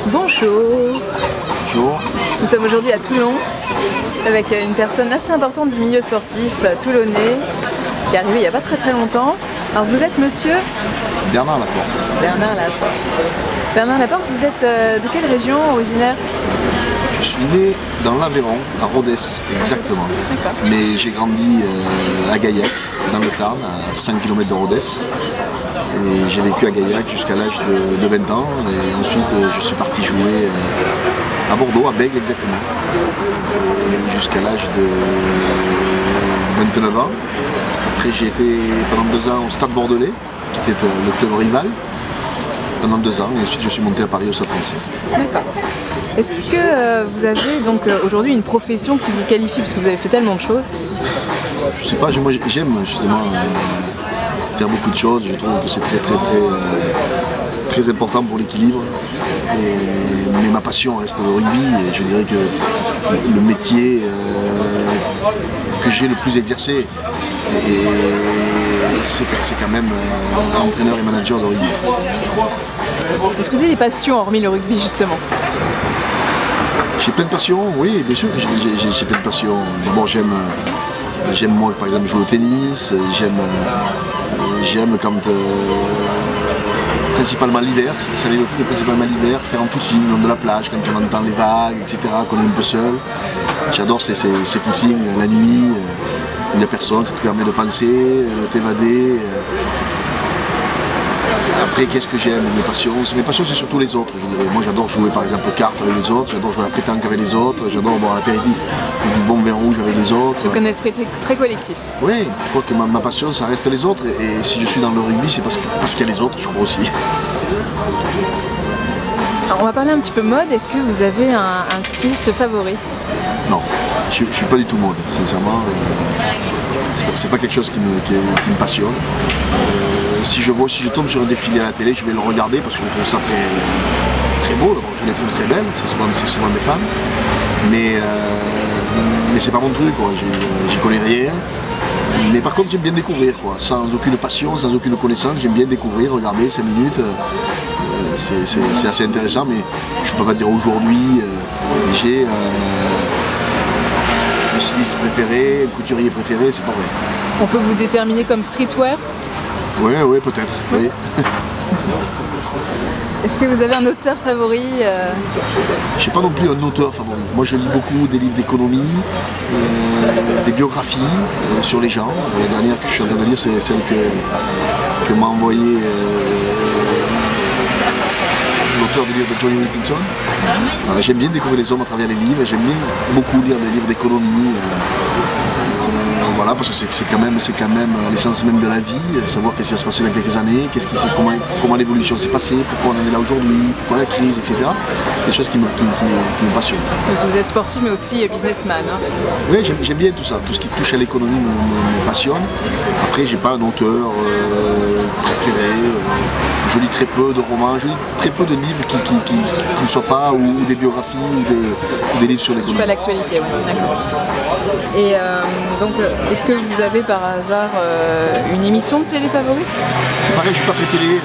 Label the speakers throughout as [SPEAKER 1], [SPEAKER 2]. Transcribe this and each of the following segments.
[SPEAKER 1] Bonjour.
[SPEAKER 2] Bonjour.
[SPEAKER 1] Nous sommes aujourd'hui à Toulon avec une personne assez importante du milieu sportif toulonnais qui est arrivée il n'y a pas très longtemps. Alors vous êtes monsieur
[SPEAKER 2] Bernard Laporte.
[SPEAKER 1] Bernard Laporte. Bernard Laporte, vous êtes de quelle région originaire?
[SPEAKER 2] Je suis né dans l'Aveyron, à Rodez exactement. Mais j'ai grandi à Gaillac, dans le Tarn, à 5 km de Rodez. Et j'ai vécu à Gaillac jusqu'à l'âge de 20 ans. Et ensuite je suis parti jouer à Bordeaux, à Bègles exactement. Jusqu'à l'âge de 29 ans. Après j'ai été pendant 2 ans au Stade Bordelais, qui était le club rival, pendant 2 ans. Et ensuite je suis monté à Paris au Stade Français.
[SPEAKER 1] D'accord. Est-ce que vous avez donc aujourd'hui une profession qui vous qualifie, parce que vous avez fait tellement de choses?
[SPEAKER 2] Je sais pas, moi j'aime justement faire beaucoup de choses. Je trouve que c'est très important pour l'équilibre. Mais ma passion reste le rugby et je dirais que le métier que j'ai le plus exercé, c'est quand même entraîneur et manager de rugby.
[SPEAKER 1] Est-ce que vous avez des passions hormis le rugby justement?
[SPEAKER 2] J'ai plein de passions, oui, bien sûr que j'ai plein de passions. D'abord j'aime moi par exemple jouer au tennis, j'aime quand principalement l'hiver, c'est l'été, mais principalement l'hiver, faire un footing le long de la plage quand on entend les vagues, etc., qu'on est un peu seul. J'adore ces footings la nuit, il n'y a personne, ça te permet de penser, de t'évader. Après, qu'est-ce que j'aime? Mes passions c'est surtout les autres. Moi j'adore jouer par exemple aux cartes avec les autres, j'adore jouer à la pétanque avec les autres, j'adore boire l'apéritif du bon vin rouge avec les autres.
[SPEAKER 1] Donc un esprit très collectif.
[SPEAKER 2] Oui, je crois que ma passion ça reste les autres et si je suis dans le rugby c'est parce qu'il y a les autres, je crois aussi.
[SPEAKER 1] Alors on va parler un petit peu mode, est-ce que vous avez un styliste favori?
[SPEAKER 2] Non, je ne suis pas du tout mode, sincèrement. C'est pas quelque chose qui me passionne. Si je tombe sur un défilé à la télé, je vais le regarder parce que je trouve ça très beau. Je les trouve très belles, c'est souvent des femmes. Mais c'est pas mon truc, j'y connais rien. Mais par contre j'aime bien découvrir, sans aucune passion, sans aucune connaissance, j'aime bien découvrir, regarder 5 minutes. C'est assez intéressant, mais je peux pas dire aujourd'hui j'ai un styliste préféré, un couturier préféré, c'est pas vrai.
[SPEAKER 1] On peut vous déterminer comme streetwear?
[SPEAKER 2] Oui, peut-être. Oui.
[SPEAKER 1] Est-ce que vous avez un auteur favori?
[SPEAKER 2] Je n'ai pas non plus un auteur favori. Moi je lis beaucoup des livres d'économie, des biographies sur les gens. La dernière que je suis en train de lire, c'est celle que m'a envoyée l'auteur du livre de Johnny Wilkinson. Voilà, j'aime bien découvrir les hommes à travers les livres, j'aime bien beaucoup lire des livres d'économie. Voilà, parce que c'est quand même l'essence même de la vie, savoir qu'est-ce qui va se passer dans quelques années, comment l'évolution s'est passée, pourquoi on en est là aujourd'hui, pourquoi la crise, etc. Des choses qui me passionnent.
[SPEAKER 1] Donc vous êtes sportif mais aussi businessman. Hein.
[SPEAKER 2] Oui, j'aime bien tout ça, tout ce qui touche à l'économie me passionne. Après, j'ai pas un auteur préféré. Je lis très peu de romans, je lis très peu de livres qui ne soient pas ou des biographies ou des livres sur l'économie.
[SPEAKER 1] Pas l'actualité, oui, d'accord. Et donc, est-ce que vous avez par hasard une émission de télé favorite?
[SPEAKER 2] C'est pareil, je suis pas très télé.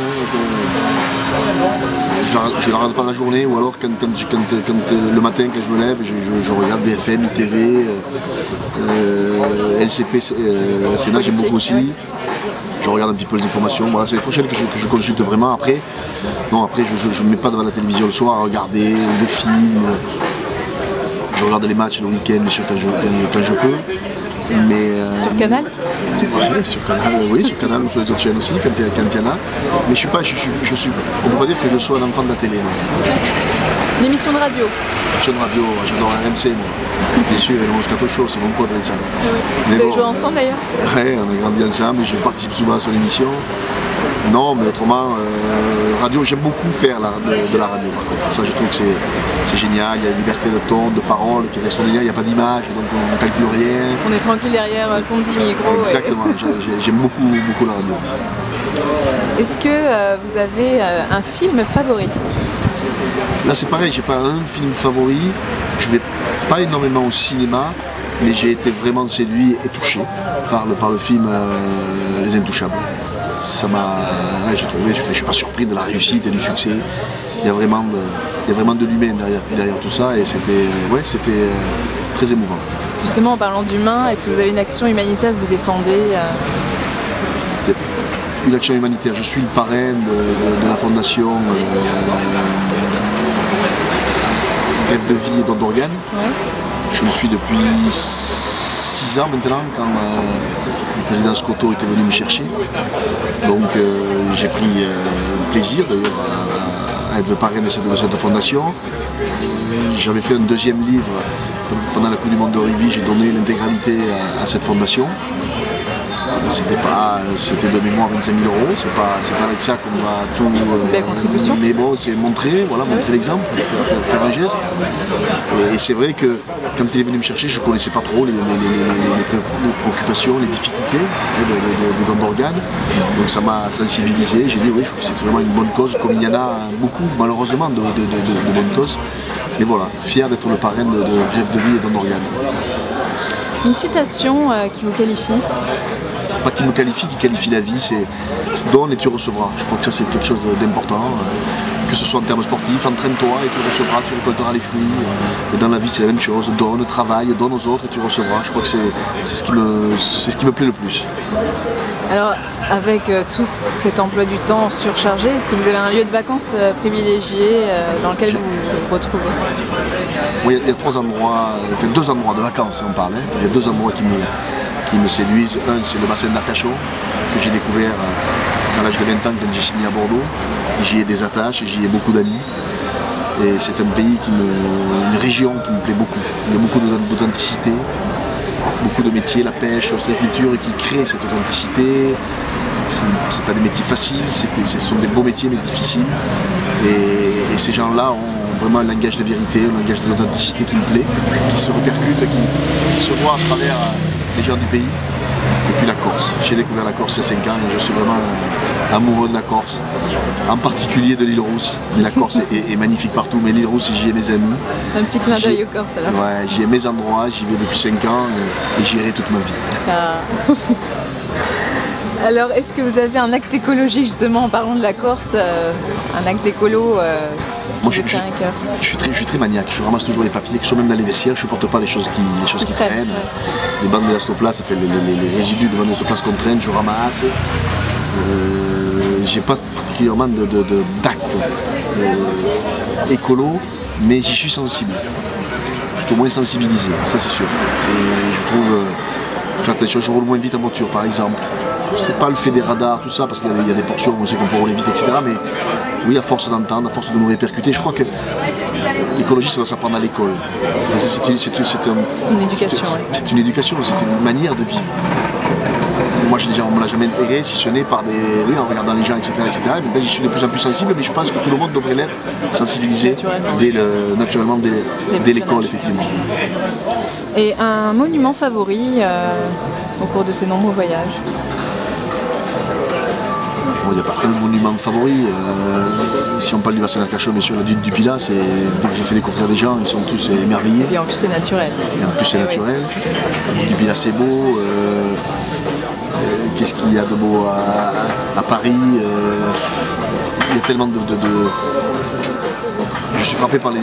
[SPEAKER 2] Je la regarde pas la journée, ou alors quand le matin quand je me lève, je regarde BFM, ITV, LCP, Sénat, j'aime beaucoup aussi. Ouais. Je regarde un petit peu les informations, voilà, c'est les prochaines que je consulte vraiment. Après, je ne me mets pas devant la télévision le soir à regarder des films. Je regarde les matchs le week-end, bien sûr, quand je peux. Mais,
[SPEAKER 1] sur Canal?
[SPEAKER 2] Ouais, sur Canal, oui, sur Canal ou sur les autres chaînes aussi, quand il y en a. Mais on ne peut pas dire que je sois un enfant de la télé.
[SPEAKER 1] Une émission de radio?
[SPEAKER 2] Une émission de radio, j'adore RMC, moi. Bien sûr, le Moscato Show, c'est mon pote avec ça.
[SPEAKER 1] Vous avez joué ensemble d'ailleurs?
[SPEAKER 2] Oui, on a grandi ensemble, je participe souvent à son émission. Non, mais autrement, radio, j'aime beaucoup faire de la radio par contre. Ça, je trouve que c'est génial, il y a une liberté de ton, de parole qui est extraordinaire, il n'y a pas d'image, donc on ne calcule rien.
[SPEAKER 1] On est tranquille derrière son petit micro.
[SPEAKER 2] Exactement, j'aime beaucoup la radio.
[SPEAKER 1] Est-ce que vous avez un film favori?
[SPEAKER 2] Là c'est pareil, j'ai pas un film favori, je vais pas énormément au cinéma, mais j'ai été vraiment séduit et touché par le film Les Intouchables. Ça m'a, j'ai trouvé, je suis pas surpris de la réussite et du succès. Il y a vraiment y a vraiment de l'humain derrière tout ça et c'était très émouvant.
[SPEAKER 1] Justement, en parlant d'humain, est-ce que vous avez une action humanitaire que vous défendez
[SPEAKER 2] Une action humanitaire, je suis le parrain de la fondation Grève de vie et don d'organes. Ouais. Je le suis depuis 6 ans maintenant quand le président Scotto était venu me chercher. Donc j'ai pris plaisir d'ailleurs à être le parrain de cette fondation. J'avais fait un deuxième livre pendant la Coupe du Monde de rugby, j'ai donné l'intégralité à cette fondation. C'était de mémoire 25 000 €, c'est pas avec ça qu'on va tout...
[SPEAKER 1] C'est une belle contribution.
[SPEAKER 2] Mais bon, c'est montrer l'exemple, faire un geste. Et c'est vrai que quand il est venu me chercher, je ne connaissais pas trop les préoccupations, les difficultés des dons d'organes. Donc ça m'a sensibilisé, j'ai dit oui, je trouve que c'est vraiment une bonne cause, comme il y en a beaucoup malheureusement de bonnes causes. Et voilà, fier d'être le parrain de Grève de vie et don d'organes.
[SPEAKER 1] Une citation qui vous qualifie?
[SPEAKER 2] Pas qui me qualifie, qui qualifie la vie, c'est donne et tu recevras. Je crois que ça c'est quelque chose d'important, que ce soit en termes sportifs, entraîne-toi et tu recevras, tu récolteras les fruits. Et dans la vie c'est la même chose, donne, travaille, donne aux autres et tu recevras. Je crois que c'est ce qui me plaît le plus.
[SPEAKER 1] Alors avec tout cet emploi du temps surchargé, est-ce que vous avez un lieu de vacances privilégié dans lequel vous vous retrouvez?
[SPEAKER 2] Oui, il y a 2 endroits de vacances on parle. Il y a 2 endroits qui me séduisent. Un, c'est le bassin d'Arcachon, que j'ai découvert à l'âge de 20 ans quand j'ai signé à Bordeaux. J'y ai des attaches, j'y ai beaucoup d'amis. Et c'est un pays une région qui me plaît beaucoup. Il y a beaucoup d'authenticité, beaucoup de métiers, la pêche, l'ostréiculture qui créent cette authenticité. C'est pas des métiers faciles, ce sont des beaux métiers mais difficiles. Et ces gens-là ont vraiment un langage de vérité, un langage d'authenticité qui me plaît, qui se répercute, qui se voit à travers les gens du pays. Et puis la Corse. J'ai découvert la Corse il y a 5 ans et je suis vraiment amoureux de la Corse, en particulier de l'île Rousse. Mais la Corse est magnifique partout, mais l'île Rousse, j'y ai mes amis.
[SPEAKER 1] Un petit clin d'œil aux Corse alors.
[SPEAKER 2] Ouais, j'y ai mes endroits, j'y vais depuis 5 ans et j'y irai toute ma vie.
[SPEAKER 1] Ah. Alors, est-ce que vous avez un acte écologique justement en parlant de la Corse, un acte écolo
[SPEAKER 2] moi, je suis très maniaque, je ramasse toujours les papiers, que ce soit même dans les vestiaires, je ne supporte pas les choses qui traînent. Les bandes d'élastoplast, les résidus de bandes d'élastoplast qu'on traîne, je ramasse. J'ai pas particulièrement d'actes écolo, mais j'y suis sensible. Je suis au moins sensibilisé, ça c'est sûr. Et je trouve, faire attention, je roule moins vite en voiture par exemple. C'est pas le fait des radars, tout ça, parce qu'il y a des portions où on sait qu'on peut rouler vite, etc. Mais oui, à force d'entendre, à force de nous répercuter, je crois que l'écologie, ça doit s'apprendre à l'école. C'est une
[SPEAKER 1] éducation.
[SPEAKER 2] C'est une éducation, c'est une manière de vivre. Moi, on ne me l'a jamais intégré, si ce n'est en regardant les gens, etc. Mais là, j'y suis de plus en plus sensible, mais je pense que tout le monde devrait l'être, sensibilisé naturellement dès l'école, effectivement.
[SPEAKER 1] Et un monument favori au cours de ces nombreux voyages?
[SPEAKER 2] Il n'y a pas un monument favori. Si on parle du bassin d'Arcachon, bien sûr, la Dune du Pilat, dès que j'ai fait découvrir des gens, ils sont tous émerveillés.
[SPEAKER 1] Et en plus c'est naturel.
[SPEAKER 2] La Dune du Pilat c'est beau. Qu'est-ce qu'il y a de beau à Paris? Il y a tellement de... Je suis frappé par la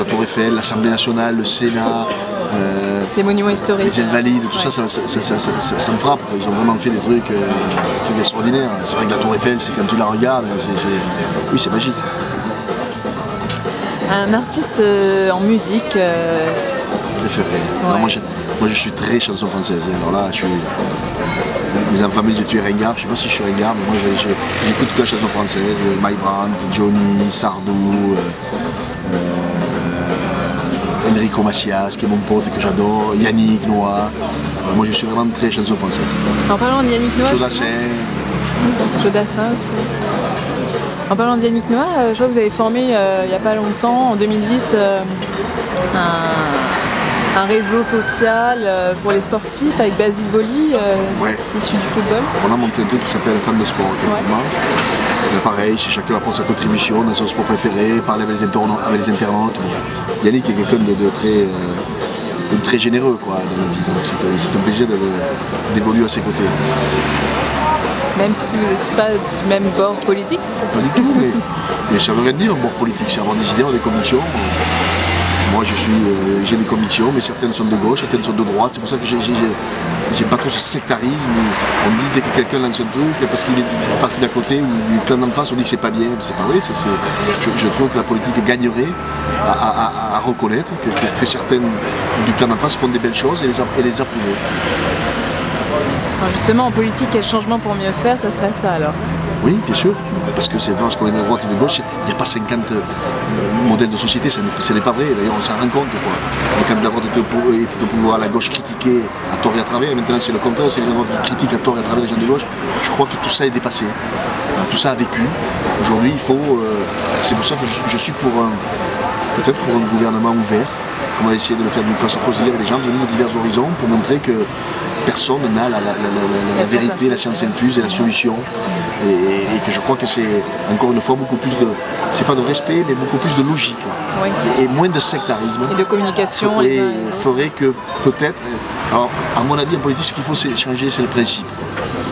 [SPEAKER 2] Tour Eiffel, l'Assemblée nationale, le Sénat.
[SPEAKER 1] Les monuments historiques.
[SPEAKER 2] Les Invalides, tout ça me frappe. Ils ont vraiment fait des trucs extraordinaires. C'est vrai que la Tour Eiffel, c'est quand tu la regardes, oui, c'est magique.
[SPEAKER 1] Un artiste en musique
[SPEAKER 2] préféré. Ouais. Alors moi, je suis très chanson française. Alors là, mes enfants me disent tu es ringard. Je ne sais pas si je suis ringard, mais moi j'écoute toute la chanson française. Mike Brandt, Johnny, Sardou. Enrico Macias, qui est mon pote et que j'adore, Yannick Noah. Moi je suis vraiment très chanson française.
[SPEAKER 1] En parlant de Yannick Noah,
[SPEAKER 2] Jodassin
[SPEAKER 1] aussi. En parlant de Yannick Noah, je vois que vous avez formé il n'y a pas longtemps, en 2010, un réseau social pour les sportifs avec Basile Boli, issu du football.
[SPEAKER 2] On a monté un truc qui s'appelle Fan de sport, effectivement. Ouais. Pareil, chacun apporte sa contribution dans son sport préféré, parler avec les internautes. Yannick est quelqu'un de très généreux quoi, dans la vie, donc c'est un plaisir d'évoluer à ses côtés.
[SPEAKER 1] Même si vous n'êtes pas du même bord politique?
[SPEAKER 2] Pas du tout, mais ça veut rien dire, un bord politique, c'est avoir des idées, avoir des convictions. Moi j'ai des convictions, mais certaines sont de gauche, certaines sont de droite, c'est pour ça que j'ai pas trop ce sectarisme où on me dit dès que quelqu'un lance un truc, parce qu'il est parti d'à côté ou du clan d'en face, on dit que c'est pas bien, c'est pas vrai, je trouve que la politique gagnerait à reconnaître que certaines du clan d'en face font des belles choses et les approuver.
[SPEAKER 1] Alors justement, en politique, quel changement pour mieux faire, ça serait ça alors?
[SPEAKER 2] Oui, bien sûr, parce que c'est parce qu'on est de droite et de gauche, il n'y a pas 50 modèles de société, ce n'est pas vrai, d'ailleurs on s'en rend compte. Et quand la droite était au pouvoir, la gauche critiquait à tort et à travers, et maintenant c'est le contraire, c'est la droite qui critique à tort et à travers les gens de gauche. Je crois que tout ça est dépassé, tout ça a vécu. Aujourd'hui il faut, c'est pour ça que je suis peut-être pour un gouvernement ouvert. On va essayer de le faire d'une façon positive avec des gens venus de divers horizons pour montrer que personne n'a la vérité, la science infuse et la solution. Et que je crois que c'est encore une fois beaucoup plus de, c'est pas de respect, mais beaucoup plus de logique.
[SPEAKER 1] Oui.
[SPEAKER 2] Et moins de sectarisme.
[SPEAKER 1] Et de communication les uns les autres.
[SPEAKER 2] Ferait que peut-être, alors à mon avis en politique ce qu'il faut changer c'est le principe.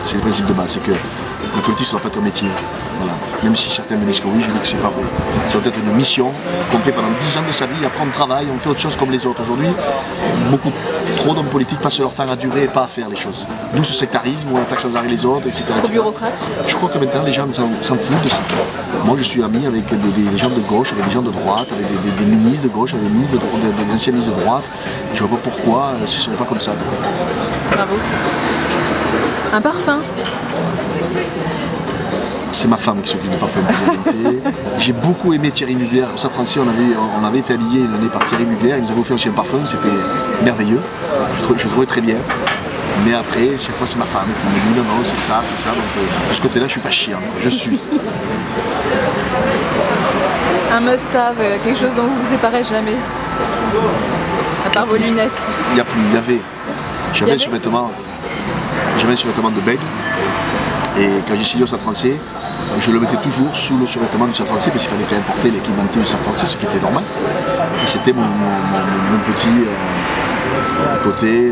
[SPEAKER 2] C'est le principe de base, c'est que la politique ça doit pas être un métier. Voilà. Même si certains me disent que oui, je dis que c'est pas vrai. Ça doit être une mission qu'on fait pendant 10 ans de sa vie, après on travaille, on fait autre chose comme les autres. Aujourd'hui, trop d'hommes politiques passent leur temps à durer et pas à faire les choses. D'où ce sectarisme où on attaque sans arrêt les autres, etc.
[SPEAKER 1] Trop bureaucrate.
[SPEAKER 2] Je crois que maintenant les gens s'en foutent de ça. Moi je suis ami avec des gens de gauche, avec des gens de droite, avec des ministres de gauche, avec des anciens ministres de droite. Je vois pas pourquoi ce ne serait pas comme ça.
[SPEAKER 1] Bravo. Un parfum?
[SPEAKER 2] C'est ma femme qui s'occupe du parfum de vérité. J'ai beaucoup aimé Thierry Mugler. Au Safrancy, on avait été habillé une année par Thierry Mugler. Il nous avait offert aussi un parfum, c'était merveilleux. Je trouvais très bien. Mais après, chaque fois, c'est ma femme qui me dit non, non, c'est ça. Donc, de ce côté-là, je suis pas chiant. Je suis.
[SPEAKER 1] Un must-have, quelque chose dont vous vous séparez jamais? À part vos lunettes.
[SPEAKER 2] Il n'y a plus, il y avait. J'avais un survêtement de bègue. Et quand j'ai signé au Stade Français, je le mettais toujours sous le survêtement du Stade Français parce qu'il fallait quand même porter l'équipementier du Stade Français, ce qui était normal. Et c'était mon petit côté